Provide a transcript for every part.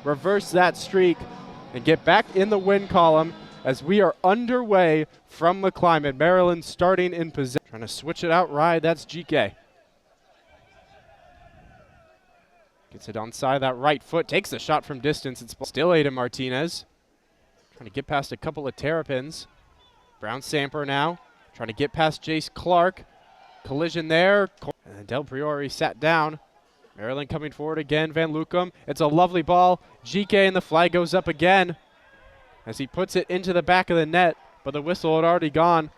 reverse that streak and get back in the win column as we are underway from McClymonds. Maryland starting in possession. Trying to switch it out right. That's GK. Gets it onside that right foot. Takes the shot from distance. It's still Aiden Martinez. Trying to get past a couple of Terrapins. Brown Samper now. Trying to get past Jace Clark. Collision there. And Del Priori sat down. Maryland coming forward again. Van Lucum. It's a lovely ball. GK and the flag goes up again as he puts it into the back of the net, but the whistle had already gone.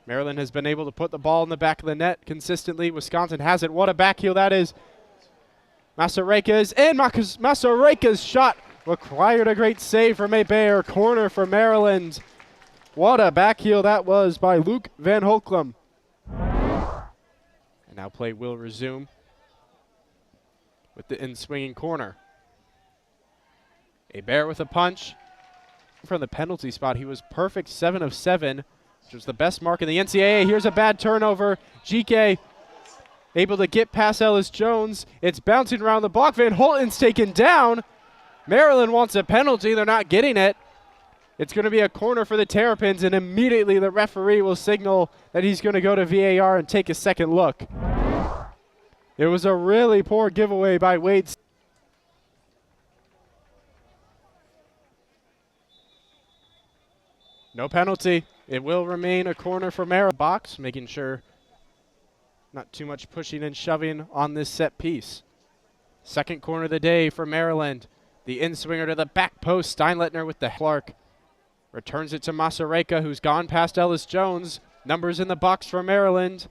Maryland has been able to put the ball in the back of the net consistently. Wisconsin hasn't. What a backheel that is. Masareka is in. Masareka's shot required a great save from Bear. Corner for Maryland. What a backheel that was by Luke Van Holklum. And now play will resume with the in-swinging corner. Bear with a punch. From the penalty spot, he was perfect, 7 of 7, which was the best mark in the NCAA. Here's a bad turnover. GK able to get past Ellis Jones. It's bouncing around the block. Van Holten's taken down. Maryland wants a penalty. They're not getting it. It's going to be a corner for the Terrapins, and immediately the referee will signal that he's going to go to VAR and take a second look. It was a really poor giveaway by Wade. No penalty. It will remain a corner for Maryland. Box, making sure not too much pushing and shoving on this set piece. Second corner of the day for Maryland. The in-swinger to the back post. Steinleitner with the Clark. Returns it to Masareka, who's gone past Ellis Jones. Numbers in the box for Maryland.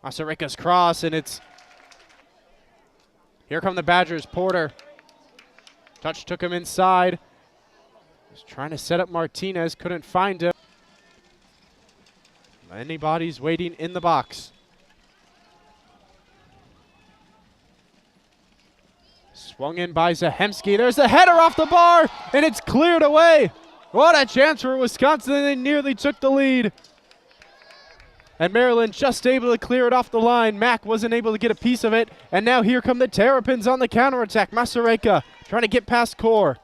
Masareka's cross, and it's... Here come the Badgers. Porter. Touch took him inside. Was trying to set up Martinez, couldn't find him. Anybody's waiting in the box. Swung in by Zahemski. There's a header off the bar, and it's cleared away. What a chance for Wisconsin. They nearly took the lead. And Maryland just able to clear it off the line. Mack wasn't able to get a piece of it. And now here come the Terrapins on the counterattack. Masareka trying to get past Core.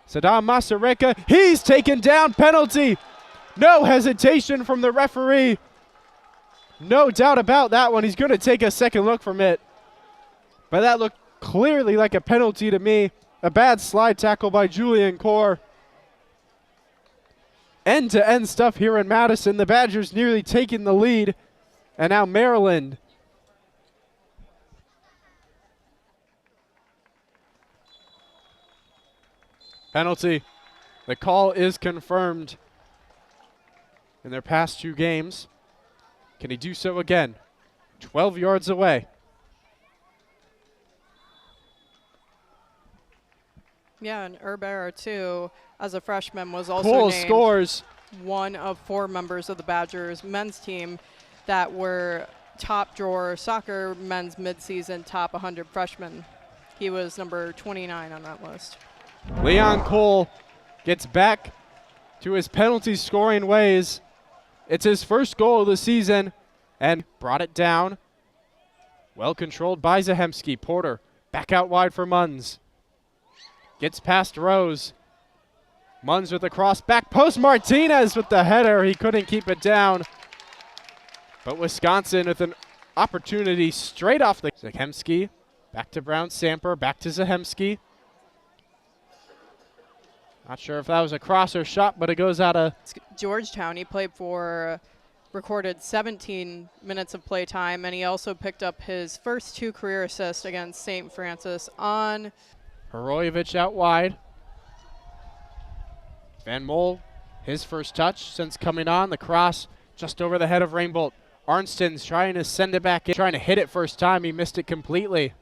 Saddam Masareka, he's taken down. Penalty. No hesitation from the referee. No doubt about that one. He's going to take a second look from it. But that looked clearly like a penalty to me. A bad slide tackle by Julian Core. End-to-end stuff here in Madison. The Badgers nearly taking the lead. And now Maryland. Penalty. The call is confirmed in their past 2 games. Can he do so again? 12 yards away. Yeah, and Herbert, too, as a freshman, was also Cole named scores. one of 4 members of the Badgers men's team that were top drawer soccer men's midseason top 100 freshmen. He was number 29 on that list. Leon Cole gets back to his penalty scoring ways. It's his first goal of the season and brought it down. Well controlled by Zahemski. Porter back out wide for Munns. Gets past Rose. Munns with the cross back post. Martinez with the header. He couldn't keep it down. But Wisconsin with an opportunity straight off the Zahemski. Back to Brown Samper. Back to Zahemski. Not sure if that was a cross or shot, but it goes out of Georgetown. He played for, recorded 17 minutes of play time, and he also picked up his first 2 career assists against St. Francis on. Horojevic out wide. Van Mol, his first touch since coming on. The cross just over the head of Rainbolt. Arnsten's trying to send it back in. Trying to hit it first time. He missed it completely.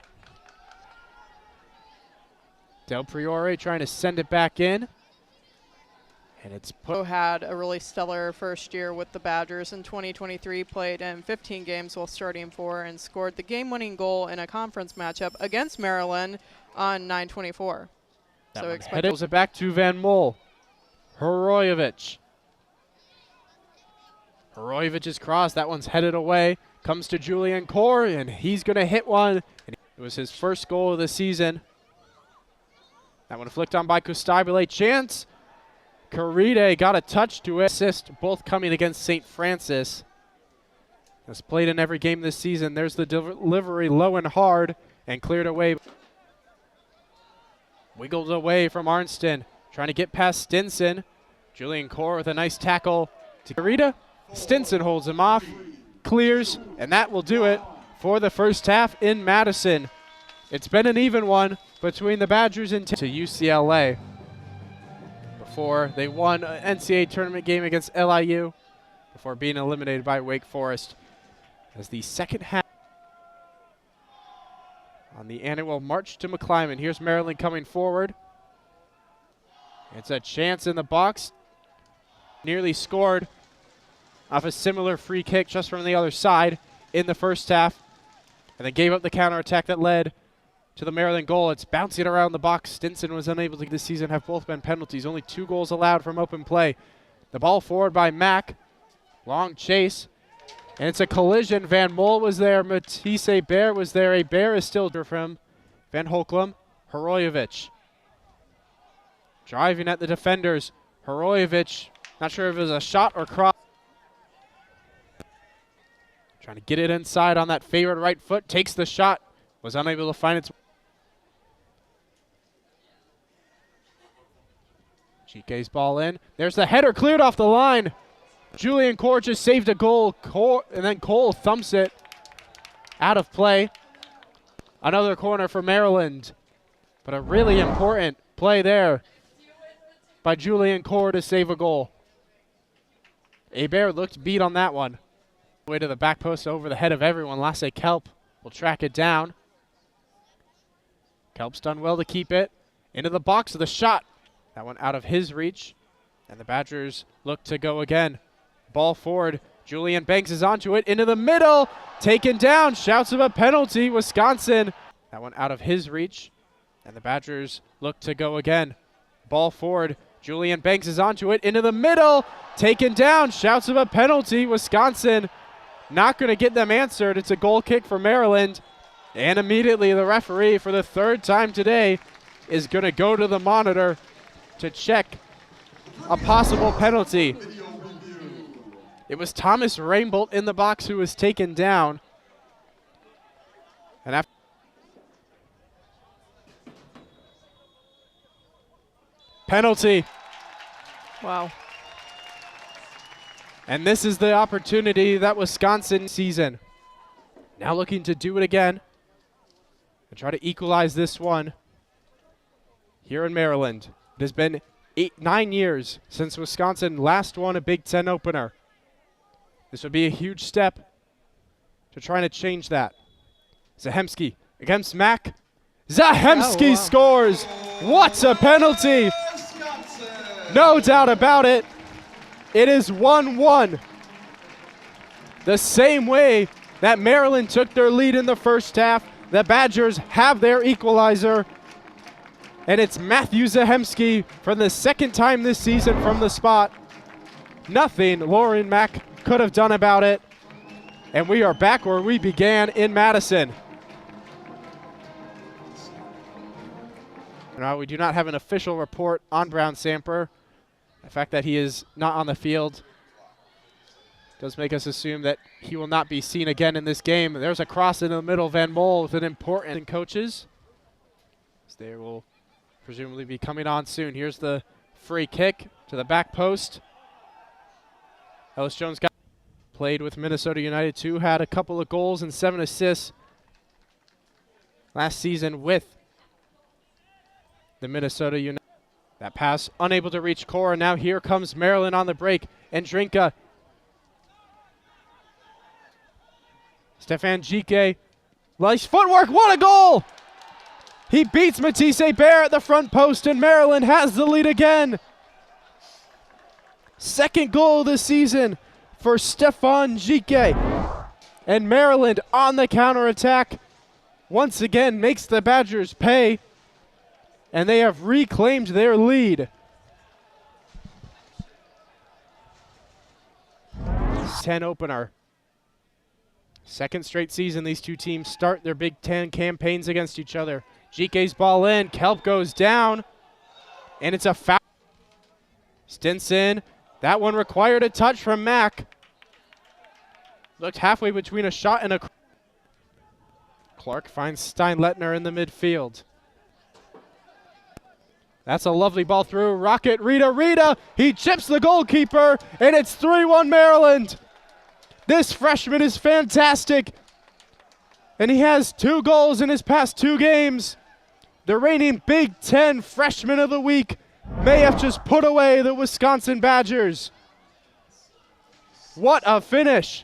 Del Priori trying to send it back in. And it's had a really stellar first year with the Badgers in 2023, played in 15 games while starting 4, and scored the game-winning goal in a conference matchup against Maryland on 9/24. So expect That one flicked on by Costabile. Chance. Caride got a touch to it. Assist, both coming against St. Francis. Has played in every game this season. There's the delivery low and hard and cleared away. Wiggled away from Arnston. Trying to get past Stinson. Julian Core with a nice tackle to Caride. Stinson holds him off, clears, and that will do it for the first half in Madison. It's been an even one between the Badgers and to UCLA before they won an NCAA tournament game against LIU before being eliminated by Wake Forest. As the second half on the annual March to McClymonds. Here's Maryland coming forward. It's a chance in the box. Nearly scored off a similar free kick just from the other side in the first half. And then gave up the counterattack that led to the Maryland goal. It's bouncing around the box. Stinson was unable to this season, have both been penalties. Only 2 goals allowed from open play. The ball forward by Mack. Long chase. And it's a collision. Van Mol was there. Matisse Bear was there. A Bear is still from Van Holcomb. Horojevic driving at the defenders. Horojevic, not sure if it was a shot or cross. Trying to get it inside on that favored right foot. Takes the shot. Was unable to find its. GK's ball in. There's the header cleared off the line. Julian Core just saved a goal. And then Cole thumps it out of play. Another corner for Maryland. But a really important play there by Julian Core to save a goal. Hebert looked beat on that one. Way to the back post over the head of everyone. Lasse Kelp will track it down. Kelp's done well to keep it. Into the box of the shot. That one out of his reach. And the Badgers look to go again. Ball forward. Julian Banks is onto it. Into the middle. Taken down. Shouts of a penalty. Wisconsin. That one out of his reach. And the Badgers look to go again. Ball forward. Julian Banks is onto it. Into the middle. Taken down. Shouts of a penalty. Wisconsin not going to get them answered. It's a goal kick for Maryland. And immediately the referee, for the 3rd time today, is going to go to the monitor to check a possible penalty. It was Thomas Rainbolt in the box who was taken down. And after penalty. Wow. And this is the opportunity that Wisconsin season. Now looking to do it again and try to equalize this one here in Maryland. It has been 9 years since Wisconsin last won a Big Ten opener. This would be a huge step to trying to change that. Zahemski against Mack. Zahemski scores! What a penalty! No doubt about it. It is 1-1. The same way that Maryland took their lead in the first half, the Badgers have their equalizer. And it's Matthew Zahemski for the 2nd time this season from the spot. Nothing Lauren Mack could have done about it. And we are back where we began in Madison. Now, we do not have an official report on Brown Samper. The fact that he is not on the field does make us assume that he will not be seen again in this game. There's a cross in the middle. Van Mol with an important coaches. They will presumably be coming on soon. Here's the free kick to the back post. Ellis Jones played with Minnesota United too, had a couple of goals and 7 assists last season with the Minnesota United. That pass unable to reach Core, and now here comes Maryland on the break. And Drinka. Stefan Jike. Nice footwork, what a goal! He beats Matisse Bear at the front post, and Maryland has the lead again. 2nd goal of the season for Stefan Jike. And Maryland on the counterattack once again makes the Badgers pay. And they have reclaimed their lead. 10 opener. 2nd straight season these two teams start their Big Ten campaigns against each other. GK's ball in. Kelp goes down. And it's a foul. Stinson, that one required a touch from Mack. Looked halfway between a shot and a... Clark finds Steinlettner in the midfield. That's a lovely ball through. Rocket, Rita. He chips the goalkeeper, and it's 3-1 Maryland. This freshman is fantastic, and he has 2 goals in his past 2 games. The reigning Big Ten Freshman of the Week may have just put away the Wisconsin Badgers. What a finish.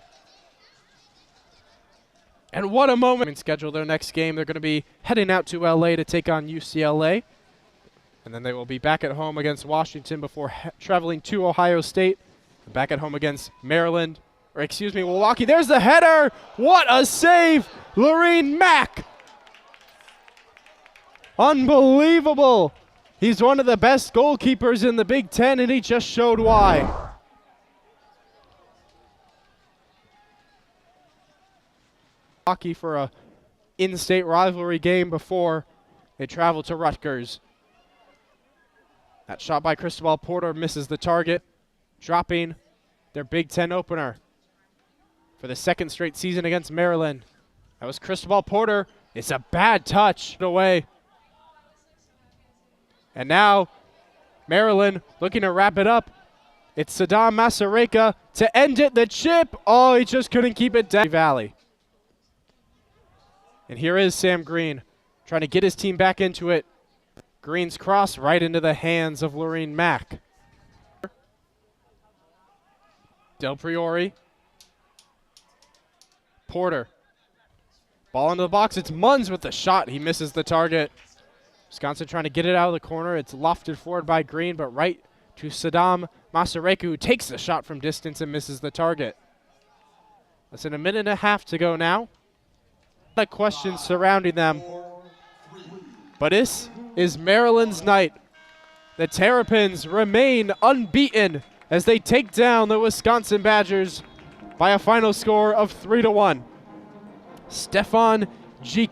And what a moment. Schedule their next game. They're going to be heading out to LA to take on UCLA. And then they will be back at home against Washington before traveling to Ohio State. Back at home against Maryland, or excuse me, Milwaukee. There's the header. What a save. Lorene Mack. Unbelievable. He's one of the best goalkeepers in the Big Ten, and he just showed why. Hockey for a in-state rivalry game before they travel to Rutgers. That shot by Cristobal Porter misses the target, dropping their Big Ten opener for the 2nd straight season against Maryland. That was Cristobal Porter. It's a bad touch away. And now Maryland looking to wrap it up. It's Saddam Masareka to end it. The chip. Oh, he just couldn't keep it down. Valley. And here is Sam Green trying to get his team back into it. Green's cross right into the hands of Lorene Mack. Del Priori. Porter. Ball into the box. It's Munns with the shot. He misses the target. Wisconsin trying to get it out of the corner. It's lofted forward by Green, but right to Saddam Masareka, who takes the shot from distance and misses the target. Less than a minute and a half to go now. A question surrounding them. But this is Maryland's night. The Terrapins remain unbeaten as they take down the Wisconsin Badgers by a final score of 3-1. Stefan G.